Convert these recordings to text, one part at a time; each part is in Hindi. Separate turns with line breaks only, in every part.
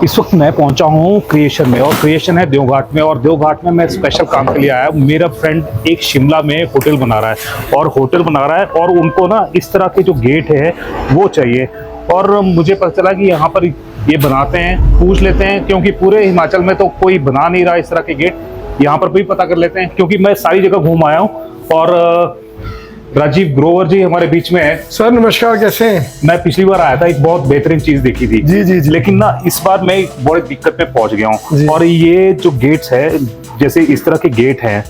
इस वक्त मैं पहुंचा हूं क्रिएशन में, और क्रिएशन है देवघाट में, और देवघाट में मैं स्पेशल काम के लिए आया हूं। मेरा फ्रेंड एक शिमला में होटल बना रहा है, और उनको ना इस तरह के जो गेट है वो चाहिए। और मुझे पता चला कि यहाँ पर ये बनाते हैं, पूछ लेते हैं, क्योंकि पूरे हिमाचल में तो कोई बना नहीं रहा इस तरह के गेट। यहाँ पर भी पता कर लेते हैं, क्योंकि मैं सारी जगह घूम आया हूँ। और राजीव ग्रोवर जी हमारे बीच में है।
सर नमस्कार, कैसे हैं?
मैं पिछली बार आया था, एक बहुत बेहतरीन चीज देखी थी।
जी जी जी।
लेकिन ना इस बार मैं एक बड़ी दिक्कत में पहुंच गया हूँ। और ये जो गेट्स है, जैसे इस तरह के गेट हैं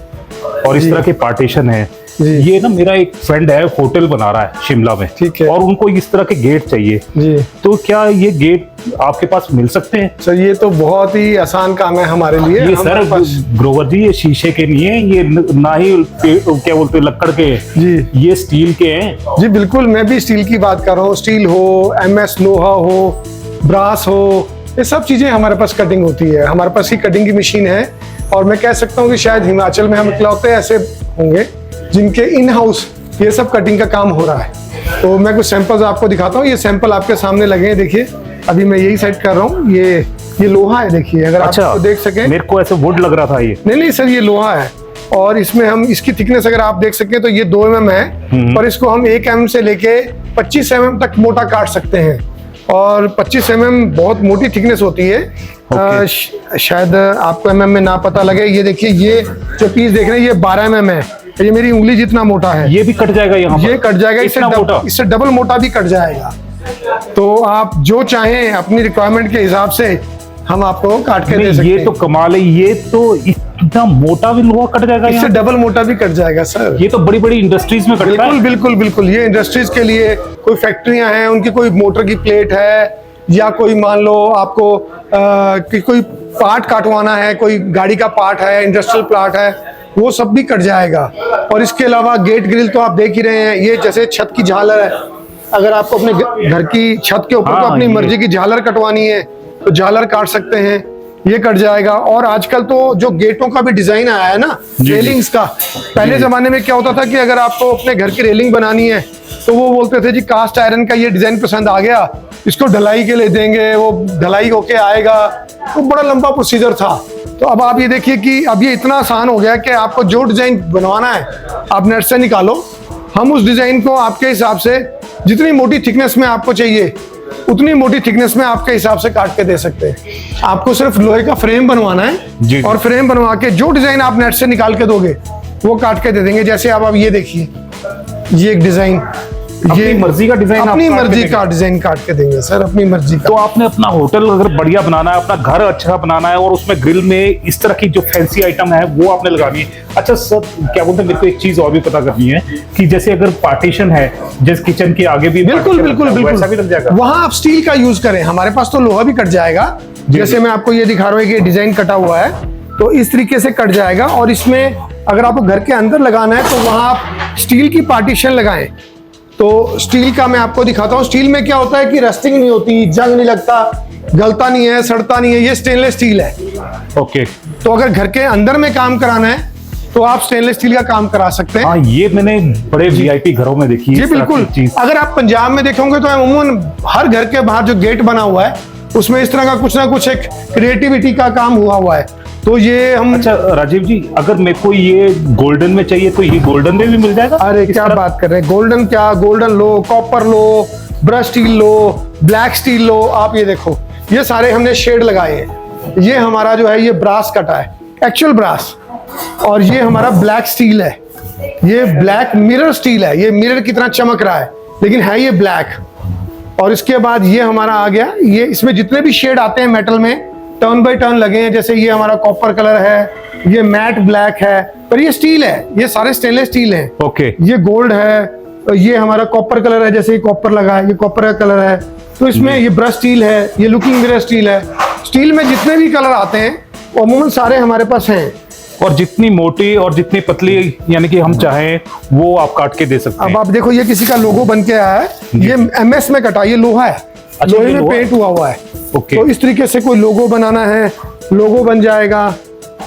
और इस तरह के पार्टीशन है, ये ना मेरा एक फ्रेंड है होटल बना रहा है शिमला में,
ठीक है,
और उनको इस तरह के गेट चाहिए
जी।
तो क्या ये गेट आपके पास मिल सकते हैं?
सर ये तो बहुत ही आसान काम है हमारे लिए।
ये सर ग्रोवर जी, ये शीशे के नहीं है, ये ना ही क्या बोलते हैं लकड़ के
जी,
ये स्टील के हैं।
जी बिल्कुल, मैं भी स्टील की बात कर रहा हूँ। स्टील हो, MS लोहा हो, ब्रास हो, ये सब चीजें हमारे पास कटिंग होती है। हमारे पास ही कटिंग की मशीन है, और मैं कह सकता हूँ कि शायद हिमाचल में हम इकलौते ऐसे होंगे जिनके इन हाउस ये सब कटिंग का काम हो रहा है। तो मैं कुछ सैंपल्स आपको दिखाता हूँ। ये सैंपल आपके सामने लगे हैं, देखिए अभी मैं यही सेट कर रहा हूँ। ये लोहा है, देखिए अगर आप देख सकें।
मेरे को ऐसे वुड लग रहा था ये।
नहीं सर, ये लोहा है, और इसमें हम इसकी थिकनेस अगर आप देख सकें तो ये 2 mm है, और इसको हम 1 mm से लेके 25 mm तक मोटा काट सकते हैं। और 25 mm बहुत मोटी थिकनेस होती है। शायद आपको mm में ना पता लगे। ये देखिए, ये जो पीस देख रहे हैं ये 12 mm है। ये मेरी उंगली जितना मोटा है।
ये भी कट जाएगा यहाँ पर?
ये कट जाएगा, इससे डबल मोटा भी कट जाएगा। तो आप जो चाहें अपनी रिक्वायरमेंट के हिसाब से हम आपको काट के दे सकते हैं।
ये तो कमाल है, ये तो इतना मोटा भी लोहा कट जाएगा,
इससे डबल मोटा भी कट जाएगा सर।
ये तो बड़ी बड़ी इंडस्ट्रीज में कटता है।
बिल्कुल बिल्कुल, ये इंडस्ट्रीज के लिए, कोई फैक्ट्रियां हैं, उनकी कोई मोटर की प्लेट है, या कोई मान लो आपको कोई पार्ट काटवाना है, कोई गाड़ी का पार्ट है, इंडस्ट्रियल प्लांट है, वो सब भी कट जाएगा। और इसके अलावा गेट ग्रिल तो आप देख ही रहे हैं। ये जैसे छत की झालर है, अगर आपको अपने घर की छत के ऊपर तो अपनी मर्जी की झालर कटवानी है तो झालर काट सकते हैं, ये कट जाएगा। और आजकल तो जो गेटों का भी डिजाइन आया है ना, रेलिंग्स का। पहले जमाने में क्या होता था कि अगर आपको अपने घर की रेलिंग बनानी है तो वो बोलते थे जी कास्ट आयरन का ये डिजाइन पसंद आ गया, इसको ढलाई के लिए देंगे, वो ढलाई होके आएगा, तो बड़ा लंबा प्रोसीजर था। तो अब आप ये देखिए कि अब ये इतना आसान हो गया कि आपको जो डिजाइन बनवाना है आप नेट से निकालो, हम उस डिजाइन को आपके हिसाब से जितनी मोटी थिकनेस में आपको चाहिए उतनी मोटी थिकनेस में आपके हिसाब से काट के दे सकते हैं। आपको सिर्फ लोहे का फ्रेम बनवाना है, और फ्रेम बनवा के जो डिजाइन आप नेट से निकाल के दोगे वो काट के दे देंगे। जैसे आप ये देखिए, ये एक डिजाइन, ये
मर्जी का डिजाइन,
अपनी मर्जी का डिजाइन काट के देंगे सर, अपनी मर्जी का।
तो आपने अपना होटल अगर बढ़िया बनाना है, अपना घर अच्छा बनाना है, और उसमें ग्रिल में इस तरह की जो फैंसी आइटम है वो आपने लगानी है। अच्छा सर, क्या बोलते हैं, मेरे को एक चीज और भी पता करनी है कि जैसे अगर पार्टीशन है, जैसे किचन के आगे भी
बिल्कुल
वैसा भी लग जाएगा?
वहां आप स्टील का यूज करें, हमारे पास तो लोहा भी कट जाएगा। जैसे मैं आपको ये दिखा रहा हूँ कि डिजाइन कटा हुआ है, तो इस तरीके से कट जाएगा। और इसमें अगर आपको घर के अंदर लगाना है तो वहां आप स्टील की पार्टीशन लगाएं। तो स्टील का मैं आपको दिखाता हूँ। स्टील में क्या होता है कि रस्टिंग नहीं होती, जंग नहीं लगता, गलता नहीं है, सड़ता नहीं है। ये स्टेनलेस स्टील है।
ओके।
तो अगर घर के अंदर में काम कराना है तो आप स्टेनलेस स्टील का काम करा सकते हैं।
हाँ, ये मैंने बड़े VIP घरों में देखी है।
जी बिल्कुल। अगर आप पंजाब में देखोगे तो अमूमन हर घर के बाहर जो गेट बना हुआ है उसमें इस तरह का कुछ ना कुछ एक क्रिएटिविटी का काम हुआ है। तो ये हम।
अच्छा राजीव जी, अगर मेरे को ये गोल्डन में चाहिए तो ये गोल्डन में भी मिल जाएगा?
अरे क्या बात कर रहे हैं, गोल्डन क्या, गोल्डन लो, कॉपर लो, ब्रश स्टील लो, ब्लैक स्टील लो। आप ये देखो, ये सारे हमने शेड लगाए हैं। ये हमारा जो है ये ब्रास कटा है, एक्चुअल ब्रास। और ये हमारा ब्लैक स्टील है, ये ब्लैक मिरर स्टील है। ये मिरर की तरह चमक रहा है लेकिन है ये ब्लैक। और इसके बाद ये हमारा आ गया, ये इसमें जितने भी शेड आते हैं मेटल में टर्न बाय टर्न लगे हैं। जैसे ये हमारा कॉपर कलर है, ये मैट ब्लैक है, पर ये स्टील है, ये सारे स्टेनलेस स्टील हैं।
ओके।
ये गोल्ड है, तो ये हमारा कॉपर कलर है, जैसे ये कॉपर लगा है, ये कॉपर का कलर है। तो इसमें ये ब्रश स्टील है, ये लुकिंग मिरर स्टील है। स्टील में जितने भी कलर आते हैं अमूमन सारे हमारे पास हैं।
और जितनी मोटी और जितनी पतली यानी कि हम चाहें वो आप काट के दे सकते हैं।
अब आप देखो, ये किसी का लोगो बन के आया है, ये MS में कटा, ये लोहा है।
अच्छा,
लोहे में पेंट हुआ है।
ओके।
तो इस तरीके से कोई लोगो बनाना है, लोगो बन जाएगा।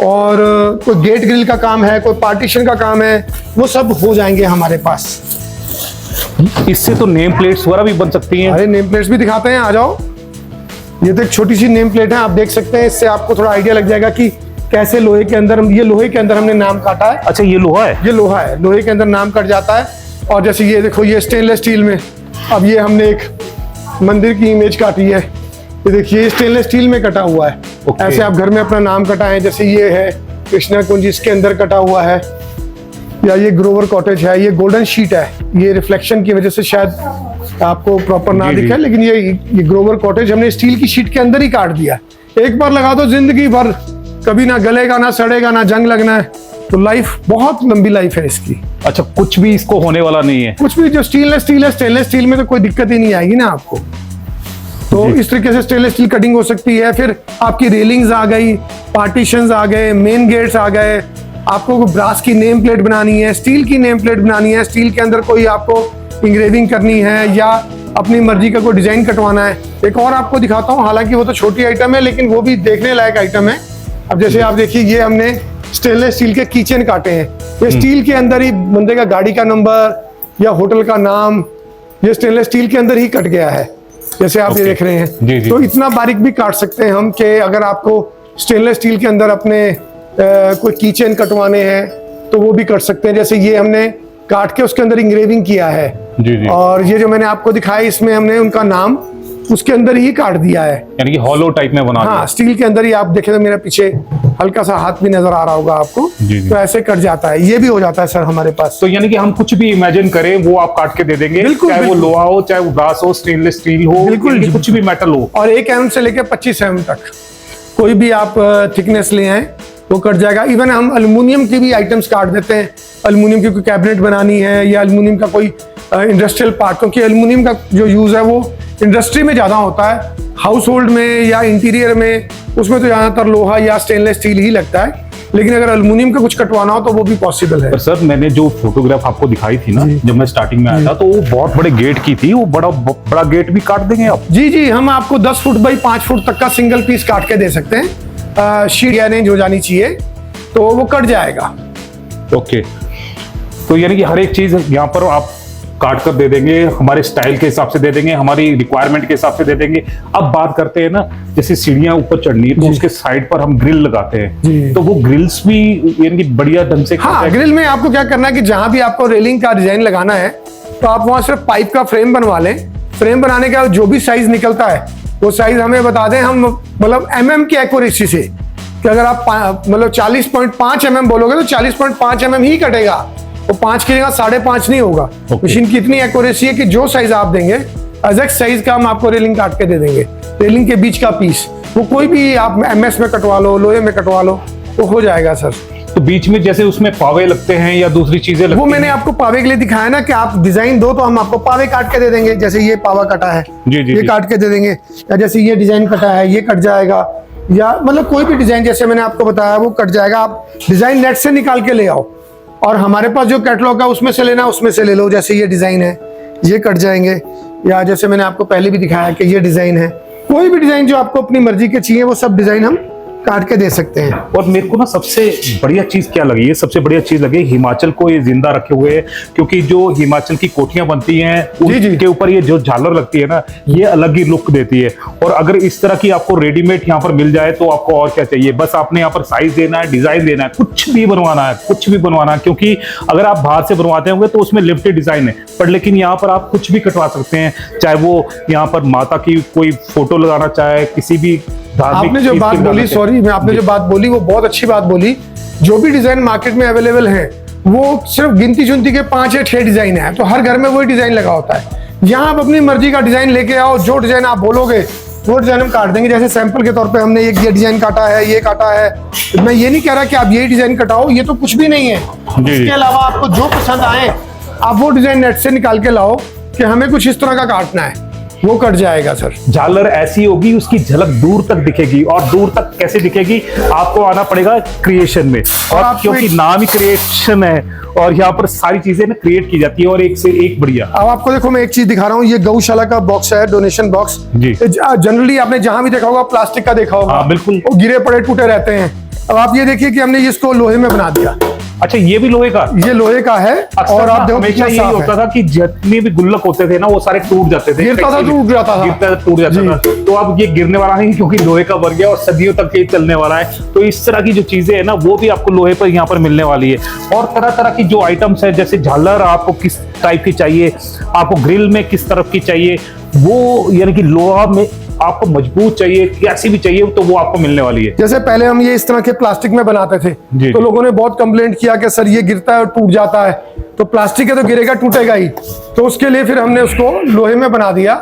और कोई गेट ग्रिल का काम है, कोई पार्टीशन का काम है, वो सब हो जाएंगे हमारे पास।
इससे तो नेम प्लेट्स वगैरह भी बन सकती हैं।
अरे नेम प्लेट्स भी दिखाते हैं, आ जाओ। ये तो एक छोटी सी नेम प्लेट है, आप देख सकते हैं, इससे आपको थोड़ा आइडिया लग जाएगा कि कैसे लोहे के अंदर, ये लोहे के अंदर हमने नाम काटा है।
अच्छा, ये लोहा है?
ये लोहा है, लोहे के अंदर नाम कट जाता है। और जैसे ये देखो, ये स्टेनलेस स्टील में, अब ये हमने एक मंदिर की इमेज काटी है, ये देखिए स्टेनलेस स्टील में कटा हुआ है। ऐसे आप घर में अपना नाम कटाएं, जैसे ये है कृष्णा कुंज, इसके अंदर कटा हुआ है, या ये ग्रोवर कॉटेज है, ये गोल्डन शीट है, ये रिफ्लेक्शन की वजह से शायद आपको प्रॉपर ना दिखे, लेकिन ये ग्रोवर कॉटेज हमने स्टील की शीट के अंदर ही काट दिया। एक बार लगा दो जिंदगी भर, कभी ना गलेगा, ना सड़ेगा, ना जंग लगना है, तो लाइफ बहुत लंबी लाइफ है इसकी।
अच्छा, कुछ भी इसको होने वाला नहीं है?
कुछ भी, जो स्टेनलेस स्टील में तो कोई दिक्कत ही नहीं आएगी ना आपको। तो इस तरीके से स्टेनलेस स्टील कटिंग हो सकती है। फिर आपकी रेलिंग्स आ गई, पार्टीशंस आ गए, मेन गेट्स आ गए। आपको ब्रास की नेम प्लेट बनानी है, स्टील की नेम प्लेट बनानी है, स्टील के अंदर कोई आपको इंग्रेविंग करनी है, या अपनी मर्जी का कोई डिजाइन कटवाना है। एक और आपको दिखाता हूँ, हालांकि वो तो छोटी आइटम है, लेकिन वो भी देखने लायक आइटम है। अब जैसे आप देखिए, ये हमने स्टेनलेस स्टील के कीचेन काटे हैं। ये स्टील के अंदर ही बंदे का गाड़ी का नंबर या होटल का नाम, ये स्टेनलेस स्टील के अंदर ही कट गया है, जैसे आप ये देख रहे हैं।
जी।
तो इतना बारीक भी काट सकते हैं हम कि अगर आपको स्टेनलेस स्टील के अंदर अपने कोई कीचेन कटवाने हैं तो वो भी कर सकते हैं। जैसे ये हमने काट के उसके अंदर इंग्रेविंग किया है।
जी।
और ये जो मैंने आपको दिखाया, इसमें हमने उनका नाम उसके अंदर ही काट दिया है,
यानी कि हॉलो टाइप में बना दिया।
हाँ, स्टील के अंदर ही। आप देखें तो मेरे पीछे हल्का सा हाथ भी नजर आ रहा होगा आपको।
जी।
तो ऐसे कट जाता है, ये भी हो जाता है सर हमारे पास।
तो यानी कि हम कुछ भी इमेजिन करें वो आप काट के दे देंगे,
बिल्कुल,
चाहे वो लोहा हो, चाहे वो ब्रास हो, स्टेनलेस स्टील हो,
बिल्कुल,
कुछ भी मेटल हो।
और 1 mm से लेकर 25 mm तक कोई भी आप थिकनेस ले आए वो कट जाएगा। इवन हम एल्युमिनियम की भी आइटम्स काट देते हैं। एल्युमिनियम की कोई कैबिनेट बनानी है, या एल्युमिनियम का कोई इंडस्ट्रियल पार्ट, क्योंकि एल्युमिनियम का जो यूज है वो इंडस्ट्री में ज्यादा होता है। हाउस होल्ड में या इंटीरियर में, उसमें तो ज्यादातर लोहा या स्टेनलेस स्टील ही लगता है, लेकिन अगर एल्युमिनियम का कुछ कटवाना हो तो वो भी पॉसिबल है।
पर सर, मैंने जो फोटोग्राफ आपको दिखाई थी ना, जब मैं स्टार्टिंग में आया था, तो वो बहुत बड़े गेट की थी। वो बड़ा गेट भी काट देंगे आप?
जी, हम आपको 10 फुट बाई 5 फुट तक का सिंगल पीस काट के दे सकते हैं। शीट अरेंज हो जानी चाहिए तो वो कट जाएगा।
ओके, तो यानी कि हर एक चीज यहाँ पर आप काट कर दे देंगे, हमारे स्टाइल के हिसाब से दे देंगे, हमारी रिक्वायरमेंट के हिसाब से दे देंगे। अब बात करते हैं ना, जैसे सीढ़ियां ऊपर चढ़नी है तो उसके साइड पर हम ग्रिल लगाते हैं, तो वो ग्रिल्स भी यानी कि बढ़िया ढंग से।
हाँ, ग्रिल में आपको क्या करना है कि जहां भी आपको रेलिंग का डिजाइन लगाना है तो आप वहां सिर्फ पाइप का फ्रेम बनवा लें। फ्रेम बनाने के बाद जो भी साइज निकलता है वो साइज हमें बता दें, हम मतलब MM की एक्यूरेसी से, कि अगर आप मतलब 40.5 mm बोलोगे तो 40.5 mm ही कटेगा, वो 5 की जगह 5.5 नहीं होगा। मशीन की इतनी एक्यूरेसी है कि जो साइज आप देंगे एग्जैक्ट साइज का हम आपको रेलिंग काट के दे देंगे। रेलिंग के बीच का पीस वो कोई भी आप MS में कटवा लो, लोहे में कटवा लो, तो हो जाएगा सर।
तो बीच में जैसे उसमें पावे लगते हैं या दूसरी चीजें लगती
वो मैंने आपको पावे के लिए दिखाया ना, कि आप डिजाइन दो तो हम आपको पावे काट के दे देंगे। जैसे ये पावा कटा है, ये काट के दे देंगे, या जैसे ये डिजाइन कटा है ये कट जाएगा, या मतलब कोई भी डिजाइन जैसे मैंने आपको बताया वो कट जाएगा। आप डिजाइन नेट से निकाल के ले आओ, और हमारे पास जो कैटलॉग है उसमें से लेना, उसमें से ले लो। जैसे ये डिजाइन है, ये कट जाएंगे, या जैसे मैंने आपको पहले भी दिखाया कि ये डिजाइन है। कोई भी डिजाइन जो आपको अपनी मर्जी के चाहिए वो सब डिजाइन हम काट के दे सकते हैं।
और मेरे को ना सबसे बढ़िया चीज क्या लगी, ये सबसे बढ़िया चीज लगी, हिमाचल को ये जिंदा रखे हुए, क्योंकि जो हिमाचल की कोठियां बनती हैं उनके ऊपर ये जो झालर लगती है ना, ये अलग ही लुक देती है। और अगर इस तरह की आपको रेडीमेड यहाँ पर मिल जाए तो आपको और क्या चाहिए, बस आपने यहाँ पर साइज देना है, डिजाइन देना है, कुछ भी बनवाना है, कुछ भी बनवाना है। क्योंकि अगर आप बाहर से बनवाते होंगे तो उसमें लिमिटेड डिजाइन है, पर लेकिन यहाँ पर आप कुछ भी कटवा सकते हैं, चाहे वो यहाँ पर माता की कोई फोटो लगाना चाहे, किसी भी
आपने जो बात बोली, सॉरी मैं आपने जो बात बोली वो बहुत अच्छी बात बोली। जो भी डिजाइन मार्केट में अवेलेबल है वो सिर्फ गिनती चुनती के 5 या 6 डिजाइन है, तो हर घर में वही डिजाइन लगा होता है। यहाँ आप अपनी मर्जी का डिजाइन लेके आओ, जो डिजाइन आप बोलोगे वो डिजाइन हम काट देंगे। जैसे सैंपल के तौर पे हमने ये डिजाइन काटा है, ये काटा है। मैं ये नहीं कह रहा कि आप यही डिजाइन कटाओ, ये तो कुछ भी नहीं है। इसके अलावा आपको जो पसंद आए आप वो डिजाइन नेट से निकाल के लाओ कि हमें कुछ इस तरह का काटना है, वो कट जाएगा सर।
झालर ऐसी होगी, उसकी झलक दूर तक दिखेगी, और दूर तक कैसे दिखेगी, आपको आना पड़ेगा क्रिएशन में। और क्योंकि नाम ही क्रिएशन है और यहाँ पर सारी चीजें ना क्रिएट की जाती है, और एक से एक बढ़िया।
अब आपको देखो मैं एक चीज दिखा रहा हूँ, ये गौशाला का बॉक्स है, डोनेशन बॉक्स। जनरली आपने जहां भी देखा होगा प्लास्टिक का देखा होगा,
बिल्कुल,
वो गिरे पड़े टूटे रहते हैं। अब आप ये देखिए कि हमने इसको लोहे में बना दिया।
अच्छा, ये भी लोहे का?
ये लोहे का है। और आप देखो
हमेशा यही होता था कि जितने भी गुल्लक होते थे ना वो सारे टूट जाते थे,
गिरता था, टूट जाता था,
टूट जाता था। तो अब ये गिरने वाला नहीं, क्योंकि लोहे का बन गया और सदियों तक ये चलने वाला है। तो इस तरह की जो चीजें है ना वो भी आपको लोहे पर यहाँ पर मिलने वाली है। और तरह तरह की जो आइटम्स है, जैसे झालर आपको किस टाइप की चाहिए, आपको ग्रिल में किस तरफ की चाहिए, वो यानी कि लोहा में आपको मजबूत चाहिए, कैसी भी चाहिए, तो वो आपको मिलने वाली है।
जैसे पहले हम ये इस तरह के प्लास्टिक में बनाते थे, तो लोगों ने बहुत कंप्लेंट किया कि सर ये गिरता है और टूट जाता है। तो प्लास्टिक है तो गिरेगा टूटेगा ही, तो उसके लिए फिर हमने उसको लोहे में बना दिया,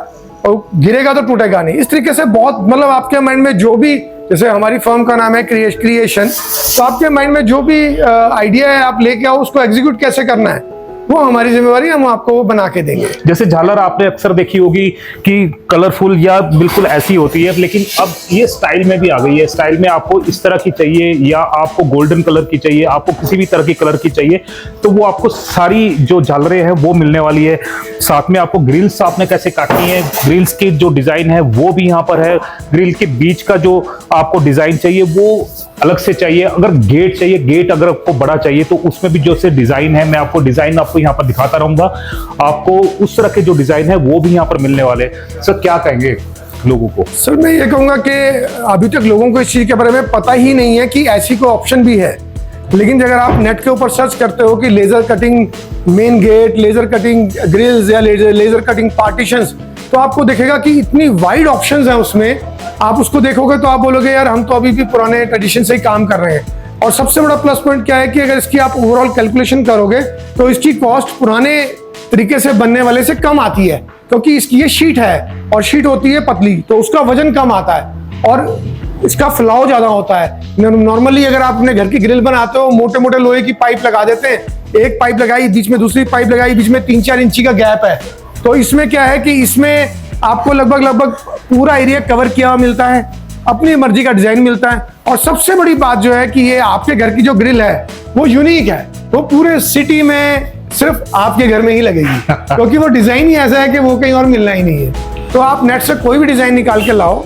और गिरेगा तो टूटेगा नहीं। इस तरीके से बहुत, मतलब आपके माइंड में जो भी, जैसे हमारी फर्म का नाम है क्रिएशन, तो आपके माइंड में जो भी आइडिया है आप लेके आओ, उसको एग्जीक्यूट कैसे करना है वो हमारी जिम्मेवारी, हम आपको वो बना के देंगे।
जैसे झालर आपने अक्सर देखी होगी कि कलरफुल या बिल्कुल ऐसी होती है, लेकिन अब ये स्टाइल में भी आ गई है। स्टाइल में आपको इस तरह की चाहिए या आपको गोल्डन कलर की चाहिए, आपको किसी भी तरह की कलर की चाहिए, तो वो आपको सारी जो झालरें हैं वो मिलने वाली है। साथ में आपको ग्रिल्स आपने कैसे काटनी है, ग्रिल्स की जो डिजाइन है वो भी यहाँ पर है। ग्रिल के बीच का जो आपको डिजाइन चाहिए वो अलग से चाहिए। अगर गेट चाहिए, गेट अगर आपको बड़ा चाहिए तो उसमें भी जो से डिजाइन है, मैं आपको डिजाइन आपको यहाँ पर दिखाता रहूंगा। आपको उस तरह के जो डिजाइन है वो भी यहाँ पर मिलने वाले। सर क्या कहेंगे लोगों को?
सर मैं ये कहूंगा कि अभी तक लोगों को इस चीज के बारे में पता ही नहीं है कि ऐसी कोई ऑप्शन भी है। लेकिन अगर आप नेट के ऊपर सर्च करते हो कि laser cutting main gate, laser cutting grills या लेजर कटिंग पार्टीशंस, तो आपको दिखेगा कि इतनी वाइड ऑप्शंस हैं उसमें। आप उसको देखोगे तो आप बोलोगे यार हम तो अभी भी पुराने ट्रेडिशन से ही काम कर रहे हैं। और सबसे बड़ा प्लस पॉइंट क्या है कि अगर इसकी आप ओवरऑल कैलकुलेशन करोगे तो इसकी कॉस्ट पुराने तरीके से बनने वाले से कम आती है, क्योंकि इसकी ये शीट है और शीट होती है पतली, तो उसका वजन कम आता है और इसका फ्लाव ज्यादा होता है। नॉर्मली अगर आप अपने घर की ग्रिल बनाते हो, मोटे मोटे लोहे की पाइप लगा देते हैं, एक पाइप लगाई, बीच में दूसरी पाइप लगाई, बीच में 3-4 इंची का गैप है। तो इसमें क्या है कि इसमें आपको लगभग पूरा एरिया कवर किया हुआ मिलता है, अपनी मर्जी का डिजाइन मिलता है। और सबसे बड़ी बात जो है कि ये आपके घर की जो ग्रिल है वो यूनिक है, वो पूरे सिटी में सिर्फ आपके घर में ही लगेगी क्योंकि वो डिजाइन ही ऐसा है कि वो कहीं और मिलना ही नहीं है। तो आप नेट से कोई भी डिजाइन निकाल के लाओ।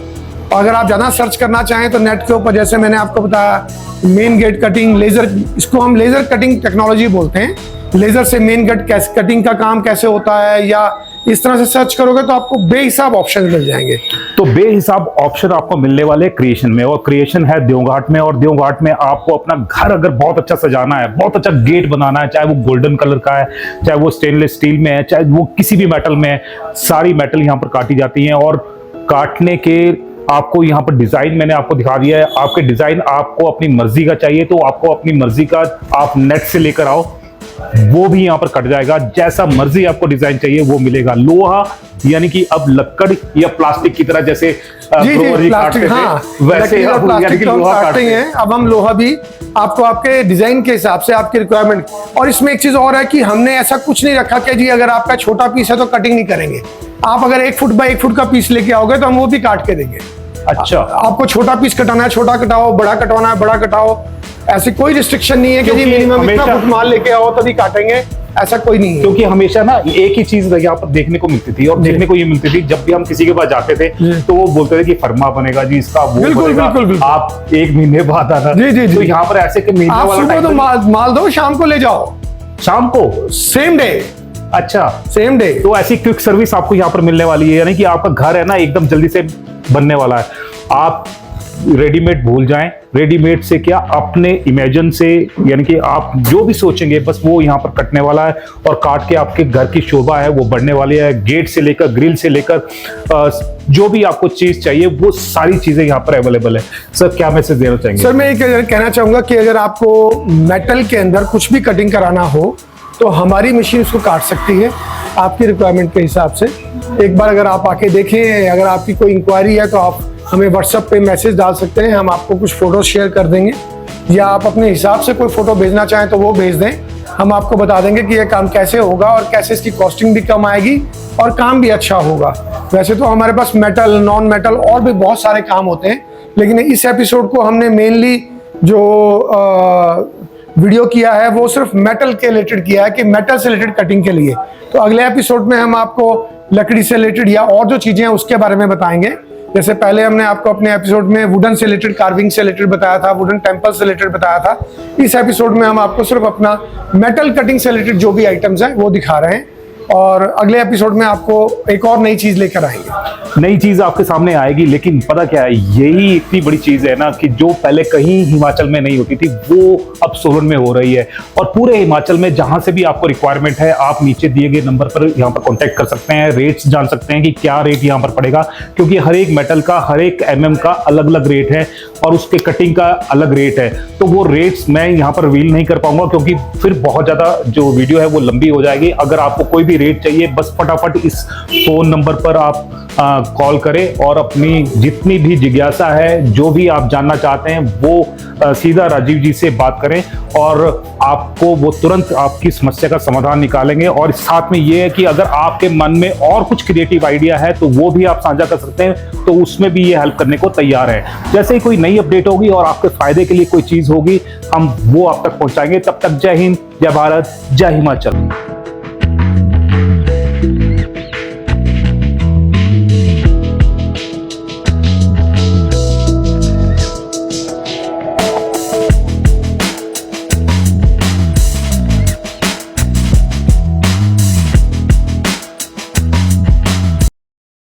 और अगर आप ज्यादा सर्च करना चाहें तो नेट के ऊपर, जैसे मैंने आपको बताया, मेन गेट कटिंग लेजर, इसको हम लेजर कटिंग टेक्नोलॉजी बोलते हैं। लेजर से मेन गेट कटिंग का काम कैसे होता है, या इस तरह से सर्च करोगे तो आपको बेहिसाब ऑप्शन मिल जाएंगे।
तो बेहिसाब ऑप्शन आपको मिलने वाले क्रिएशन में, और क्रिएशन है देवघाट में। और देवघाट में आपको अपना घर अगर बहुत अच्छा सजाना है, बहुत अच्छा गेट बनाना है, चाहे वो गोल्डन कलर का है, चाहे वो स्टेनलेस स्टील में है, चाहे वो किसी भी मेटल में है, सारी मेटल यहाँ पर काटी जाती हैं। और काटने के आपको यहाँ पर डिजाइन मैंने आपको दिखा दिया है। आपके डिजाइन आपको अपनी मर्जी का चाहिए तो आपको अपनी मर्जी का आप नेट से लेकर आओ, वो भी यहाँ पर कट जाएगा। जैसा मर्जी आपको डिजाइन चाहिए वो मिलेगा। लोहा यानी कि अब लकड़ या प्लास्टिक की तरह, जैसे
प्लास्टिक, हाँ,
वैसे
प्लास्टिक तो हम काटते हैं। अब हम लोहा भी आपको आपके डिजाइन के हिसाब से, आपकी रिक्वायरमेंट। और इसमें एक चीज और है कि हमने ऐसा कुछ नहीं रखा कि जी अगर आपका छोटा पीस है तो कटिंग नहीं करेंगे। आप अगर 1 फुट बाय 1 फुट का पीस लेके आओगे तो हम वो भी काट के देंगे।
अच्छा,
आपको छोटा पीस कटाना है छोटा कटाओ, बड़ा कटवाना है बड़ा कटाओ, ऐसी कोई रिस्ट्रिक्शन नहीं है कि जी मिनिमम इतना फुट माल लेके आओ तभी काटेंगे, ऐसा कोई नहीं है।
क्योंकि हमेशा ना एक ही चीज यहाँ पर देखने को मिलती थी, और देखने को ये मिलती थी जब भी हम किसी के पास जाते थे तो वो बोलते थे कि फरमा बनेगा जी इसका, वो बनेगा, आप 1 महीने बाद आना। जी। तो यहाँ पर ऐसे कि महीने
आप सुबह तो माल दो, शाम को ले जाओ,
शाम को
सेम डे।
अच्छा,
सेम डे।
तो ऐसी क्विक सर्विस आपको यहाँ पर मिलने वाली है, यानी कि आपका घर है ना एकदम जल्दी से बनने वाला है। आप रेडीमेड भूल जाएं। रेडीमेड से क्या, अपने इमेजिन से, यानी कि आप जो भी सोचेंगे बस वो यहाँ पर कटने वाला है, और काट के आपके घर की शोभा है वो बढ़ने वाली है। गेट से लेकर, ग्रिल से लेकर, जो भी आपको चीज चाहिए वो सारी चीजें यहाँ पर अवेलेबल है। सर क्या मैसेज देना चाहेंगे?
सर मैं ये कहना चाहूंगा कि अगर आपको मेटल के अंदर कुछ भी कटिंग कराना हो तो हमारी मशीन उसको काट सकती है आपकी रिक्वायरमेंट के हिसाब से। एक बार अगर आप आके देखें, अगर आपकी कोई इंक्वायरी है तो आप हमें व्हाट्सएप पे मैसेज डाल सकते हैं, हम आपको कुछ फोटो शेयर कर देंगे, या आप अपने हिसाब से कोई फोटो भेजना चाहें तो वो भेज दें। हम आपको बता देंगे कि ये काम कैसे होगा और कैसे इसकी कॉस्टिंग भी कम आएगी और काम भी अच्छा होगा। वैसे तो हमारे पास मेटल, नॉन मेटल और भी बहुत सारे काम होते हैं, लेकिन इस एपिसोड को हमने मेनली जो वीडियो किया है वो सिर्फ मेटल के रिलेटेड किया है कि मेटल से रिलेटेड कटिंग के लिए। तो अगले एपिसोड में हम आपको लकड़ी से रिलेटेड या और जो चीजें हैं उसके बारे में बताएंगे। जैसे पहले हमने आपको अपने एपिसोड में वुडन से रिलेटेड, कार्विंग से रिलेटेड बताया था, वुडन टेम्पल से रिलेटेड बताया था। इस एपिसोड में हम आपको सिर्फ अपना मेटल कटिंग से रिलेटेड जो भी आइटम्स हैं वो दिखा रहे हैं, और अगले एपिसोड में आपको एक और नई चीज लेकर आएंगे।
नई चीज आपके सामने आएगी, लेकिन पता क्या है, यही इतनी बड़ी चीज है ना कि जो पहले कहीं हिमाचल में नहीं होती थी वो अब सोलन में हो रही है। और पूरे हिमाचल में जहां से भी आपको रिक्वायरमेंट है, आप नीचे दिए गए नंबर पर यहाँ पर कांटेक्ट कर सकते हैं, रेट्स जान सकते हैं कि क्या रेट यहाँ पर पड़ेगा, क्योंकि हर एक मेटल का, हर एक mm का अलग अलग रेट है और उसके कटिंग का अलग रेट है। तो वो रेट्स मैं यहाँ पर रिवील नहीं कर पाऊंगा, क्योंकि फिर बहुत ज्यादा जो वीडियो है वो लंबी हो जाएगी। अगर आपको कोई भी रेट चाहिए, बस फटाफट इस फोन नंबर पर आप कॉल करें और अपनी जितनी भी जिज्ञासा है, जो भी आप जानना चाहते हैं, वो सीधा राजीव जी से बात करें और आपको वो तुरंत आपकी समस्या का समाधान निकालेंगे। और साथ में ये है कि अगर आपके मन में और कुछ क्रिएटिव आइडिया है तो वो भी आप साझा कर सकते हैं, तो उसमें भी ये हेल्प करने को तैयार है। जैसे ही कोई नई अपडेट होगी और आपके फायदे के लिए कोई चीज होगी, हम वो आप तक पहुंचाएंगे। तब तक जय हिंद, जय भारत, जय हिमाचल।